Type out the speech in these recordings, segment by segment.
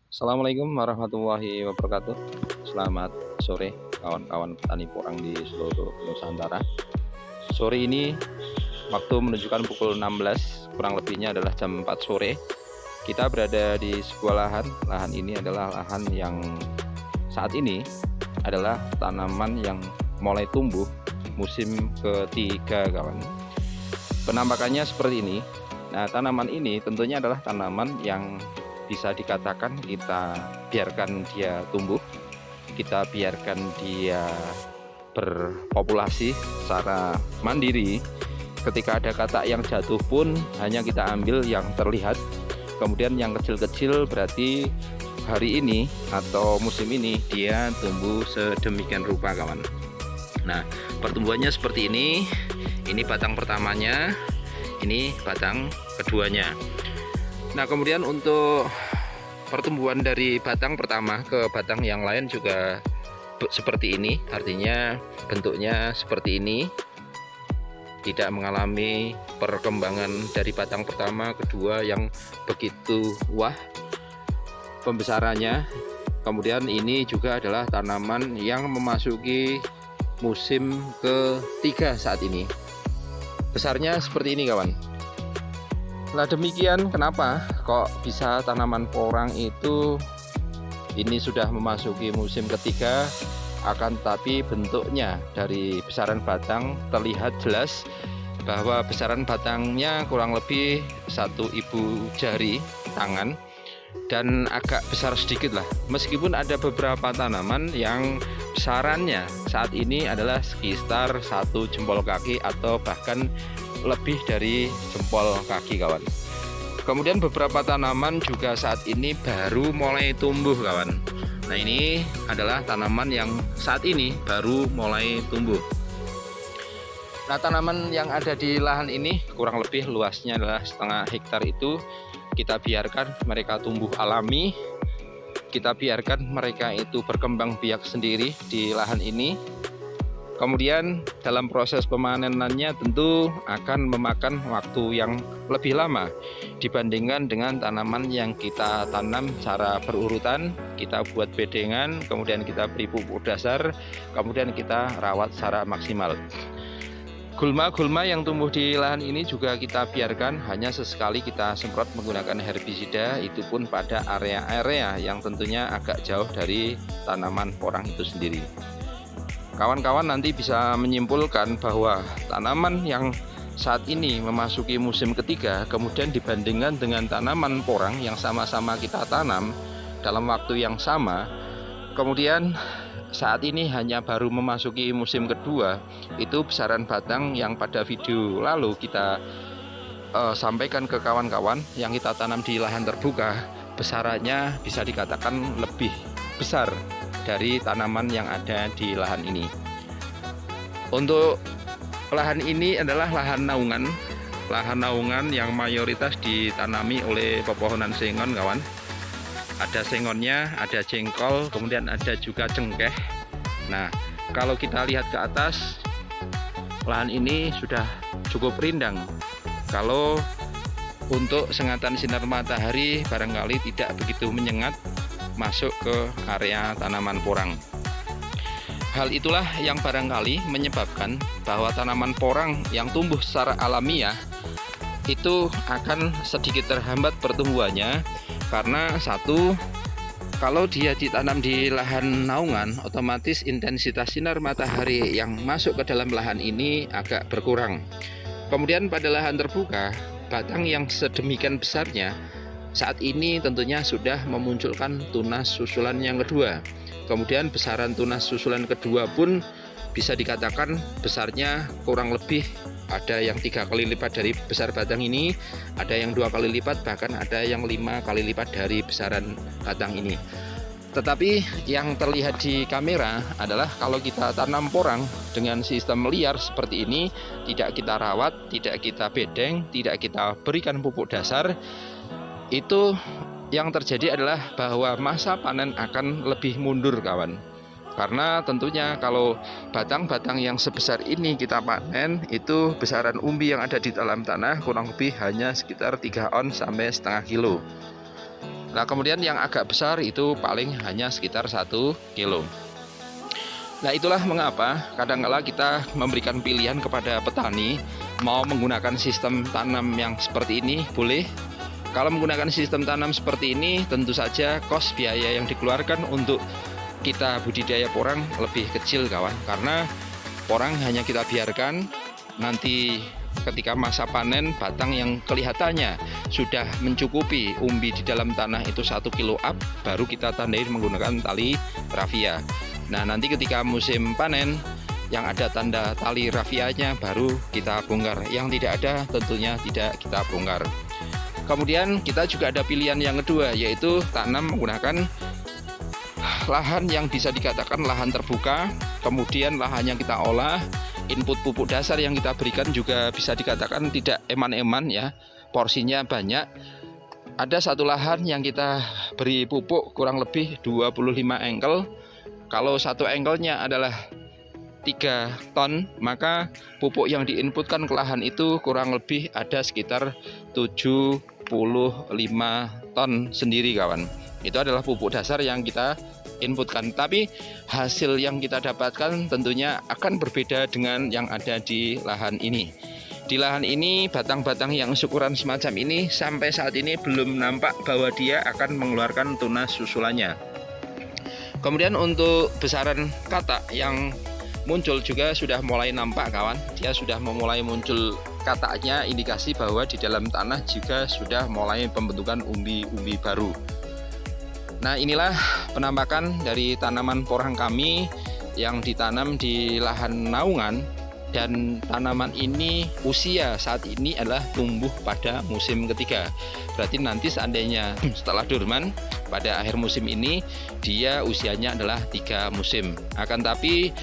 Assalamualaikum warahmatullahi wabarakatuh. Selamat sore kawan-kawan petani porang di seluruh Nusantara. Sore ini waktu menunjukkan pukul 16, kurang lebihnya adalah jam 4 sore. Kita berada di sebuah lahan. Lahan ini adalah lahan yang saat ini adalah tanaman yang mulai tumbuh musim ketiga, kawan. Penampakannya seperti ini. Nah, tanaman ini tentunya adalah tanaman yang bisa dikatakan kita biarkan dia tumbuh, kita biarkan dia berpopulasi secara mandiri. Ketika ada katak yang jatuh pun hanya kita ambil yang terlihat, kemudian yang kecil-kecil berarti hari ini atau musim ini dia tumbuh sedemikian rupa, kawan. Nah, pertumbuhannya seperti ini batang pertamanya, ini batang keduanya. Nah, kemudian untuk pertumbuhan dari batang pertama ke batang yang lain juga seperti ini, artinya bentuknya seperti ini, tidak mengalami perkembangan dari batang pertama kedua yang begitu wah pembesarannya. Kemudian ini juga adalah tanaman yang memasuki musim ketiga saat ini. Besarnya seperti ini, kawan. Nah, demikian kenapa kok bisa tanaman porang itu ini sudah memasuki musim ketiga, akan tetapi bentuknya dari besaran batang terlihat jelas bahwa besaran batangnya kurang lebih 1 ibu jari tangan dan agak besar sedikit lah, meskipun ada beberapa tanaman yang besarannya saat ini adalah sekitar 1 jempol kaki atau bahkan lebih dari jempol kaki, kawan. Kemudian beberapa tanaman juga saat ini baru mulai tumbuh, kawan. Nah, ini adalah tanaman yang saat ini baru mulai tumbuh. Nah, tanaman yang ada di lahan ini kurang lebih luasnya adalah setengah hektar. Itu kita biarkan mereka tumbuh alami, kita biarkan mereka itu berkembang biak sendiri di lahan ini. Kemudian dalam proses pemanenannya tentu akan memakan waktu yang lebih lama dibandingkan dengan tanaman yang kita tanam secara berurutan. Kita buat bedengan, kemudian kita beri pupuk dasar, kemudian kita rawat secara maksimal. Gulma-gulma yang tumbuh di lahan ini juga kita biarkan, hanya sesekali kita semprot menggunakan herbisida, itu pun pada area-area yang tentunya agak jauh dari tanaman porang itu sendiri. Kawan-kawan nanti bisa menyimpulkan bahwa tanaman yang saat ini memasuki musim ketiga kemudian dibandingkan dengan tanaman porang yang sama-sama kita tanam dalam waktu yang sama, kemudian saat ini hanya baru memasuki musim kedua, itu besaran batang yang pada video lalu kita sampaikan ke kawan-kawan yang kita tanam di lahan terbuka, besarannya bisa dikatakan lebih besar dari tanaman yang ada di lahan ini. Untuk lahan ini adalah lahan naungan yang mayoritas ditanami oleh pepohonan sengon, kawan. Ada sengonnya, ada jengkol, kemudian ada juga cengkeh. Nah, kalau kita lihat ke atas, lahan ini sudah cukup rindang. Kalau untuk sengatan sinar matahari barangkali tidak begitu menyengat masuk ke area tanaman porang. Hal itulah yang barangkali menyebabkan bahwa tanaman porang yang tumbuh secara alamiah itu akan sedikit terhambat pertumbuhannya, karena satu, kalau dia ditanam di lahan naungan, otomatis intensitas sinar matahari yang masuk ke dalam lahan ini agak berkurang. Kemudian pada lahan terbuka, batang yang sedemikian besarnya saat ini tentunya sudah memunculkan tunas susulan yang kedua. Kemudian besaran tunas susulan kedua pun bisa dikatakan besarnya kurang lebih ada yang 3 kali lipat dari besar batang ini, ada yang 2 kali lipat, bahkan ada yang 5 kali lipat dari besaran batang ini. Tetapi yang terlihat di kamera adalah kalau kita tanam porang dengan sistem liar seperti ini, tidak kita rawat, tidak kita bedeng, tidak kita berikan pupuk dasar, itu yang terjadi adalah bahwa masa panen akan lebih mundur, kawan. Karena tentunya kalau batang-batang yang sebesar ini kita panen, itu besaran umbi yang ada di dalam tanah kurang lebih hanya sekitar 3 ons sampai setengah kilo. Nah kemudian yang agak besar itu paling hanya sekitar 1 kilo. Nah itulah mengapa kadang-kala kita memberikan pilihan kepada petani mau menggunakan sistem tanam yang seperti ini boleh. Kalau menggunakan sistem tanam seperti ini tentu saja kos biaya yang dikeluarkan untuk kita budidaya porang lebih kecil kawan, karena porang hanya kita biarkan nanti ketika masa panen batang yang kelihatannya sudah mencukupi umbi di dalam tanah itu 1 kilo up, baru kita tandai menggunakan tali rafia. Nah nanti ketika musim panen yang ada tanda tali rafianya baru kita bongkar, yang tidak ada tentunya tidak kita bongkar. Kemudian kita juga ada pilihan yang kedua, yaitu tanam menggunakan lahan yang bisa dikatakan lahan terbuka, kemudian lahan yang kita olah, input pupuk dasar yang kita berikan juga bisa dikatakan tidak eman-eman ya, porsinya banyak. Ada satu lahan yang kita beri pupuk kurang lebih 25 engkel. Kalau satu engkelnya adalah 3 ton, maka pupuk yang diinputkan ke lahan itu kurang lebih ada sekitar 75 ton sendiri kawan. Itu adalah pupuk dasar yang kita inputkan, tapi hasil yang kita dapatkan tentunya akan berbeda dengan yang ada di lahan ini. Di lahan ini batang-batang yang ukuran semacam ini sampai saat ini belum nampak bahwa dia akan mengeluarkan tunas susulannya. Kemudian untuk besaran katak yang muncul juga sudah mulai nampak kawan, dia sudah memulai muncul kataknya, indikasi bahwa di dalam tanah juga sudah mulai pembentukan umbi-umbi baru. Nah inilah penampakan dari tanaman porang kami yang ditanam di lahan naungan, dan tanaman ini usia saat ini adalah tumbuh pada musim ketiga. Berarti nanti seandainya setelah dorman pada akhir musim ini dia usianya adalah 3 musim. Akan tapi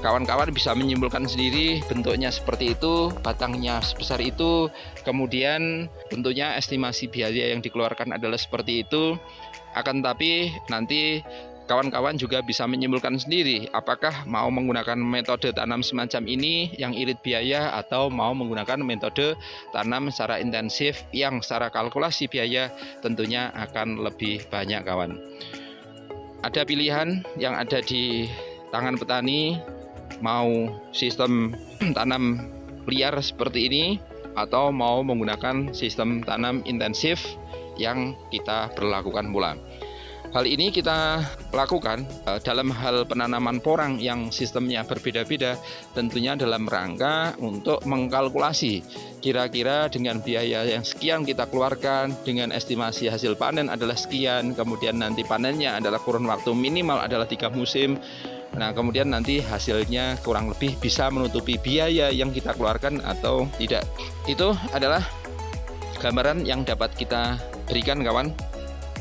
kawan-kawan bisa menyimpulkan sendiri bentuknya seperti itu, batangnya sebesar itu, kemudian tentunya estimasi biaya yang dikeluarkan adalah seperti itu. Akan tapi nanti kawan-kawan juga bisa menyimpulkan sendiri apakah mau menggunakan metode tanam semacam ini yang irit biaya atau mau menggunakan metode tanam secara intensif yang secara kalkulasi biaya tentunya akan lebih banyak kawan. Ada pilihan yang ada di tangan petani, mau sistem tanam liar seperti ini atau mau menggunakan sistem tanam intensif yang kita berlakukan pula. Hal ini kita lakukan dalam hal penanaman porang yang sistemnya berbeda-beda, tentunya dalam rangka untuk mengkalkulasi kira-kira dengan biaya yang sekian kita keluarkan, dengan estimasi hasil panen adalah sekian, kemudian nanti panennya adalah kurun waktu minimal adalah 3 musim. Nah kemudian nanti hasilnya kurang lebih bisa menutupi biaya yang kita keluarkan atau tidak. Itu adalah gambaran yang dapat kita berikan kawan.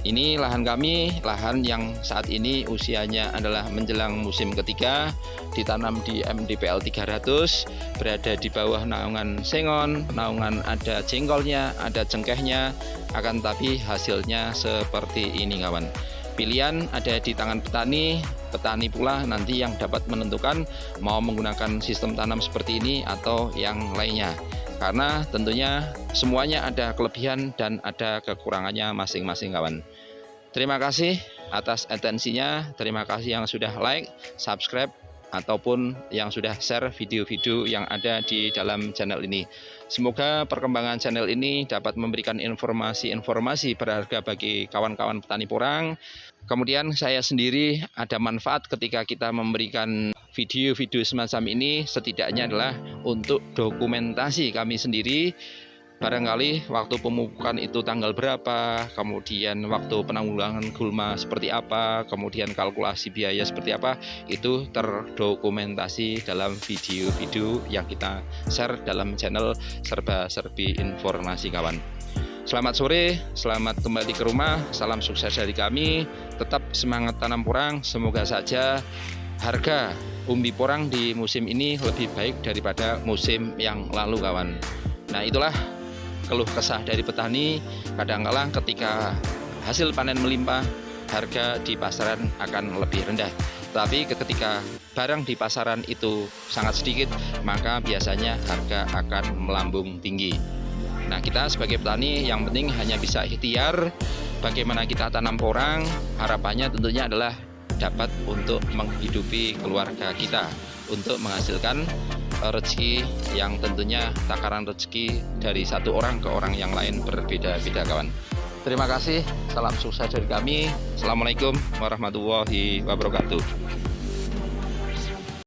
Ini lahan kami, lahan yang saat ini usianya adalah menjelang musim ketiga, ditanam di MDPL 300, berada di bawah naungan sengon, naungan ada jengkolnya, ada cengkehnya, akan tapi hasilnya seperti ini kawan. Pilihan ada di tangan petani, petani pula nanti yang dapat menentukan mau menggunakan sistem tanam seperti ini atau yang lainnya. Karena tentunya semuanya ada kelebihan dan ada kekurangannya masing-masing kawan. Terima kasih atas atensinya, terima kasih yang sudah like, subscribe, ataupun yang sudah share video-video yang ada di dalam channel ini. Semoga perkembangan channel ini dapat memberikan informasi-informasi berharga bagi kawan-kawan petani porang. Kemudian saya sendiri ada manfaat ketika kita memberikan video-video semacam ini, setidaknya adalah untuk dokumentasi kami sendiri. Barangkali waktu pemupukan itu tanggal berapa, kemudian waktu penanggulangan gulma seperti apa, kemudian kalkulasi biaya seperti apa, itu terdokumentasi dalam video-video yang kita share dalam channel Serba Serbi Informasi kawan. Selamat sore, selamat kembali ke rumah, salam sukses dari kami, tetap semangat tanam porang, semoga saja harga umbi porang di musim ini lebih baik daripada musim yang lalu kawan. Nah itulah keluh kesah dari petani, kadang-kala ketika hasil panen melimpah, harga di pasaran akan lebih rendah. Tapi ketika barang di pasaran itu sangat sedikit, maka biasanya harga akan melambung tinggi. Nah kita sebagai petani yang penting hanya bisa ikhtiar bagaimana kita tanam porang, harapannya tentunya adalah dapat untuk menghidupi keluarga kita, untuk menghasilkan rezeki yang tentunya takaran rezeki dari satu orang ke orang yang lain berbeda-beda, kawan. Terima kasih, salam sukses dari kami. Assalamualaikum warahmatullahi wabarakatuh.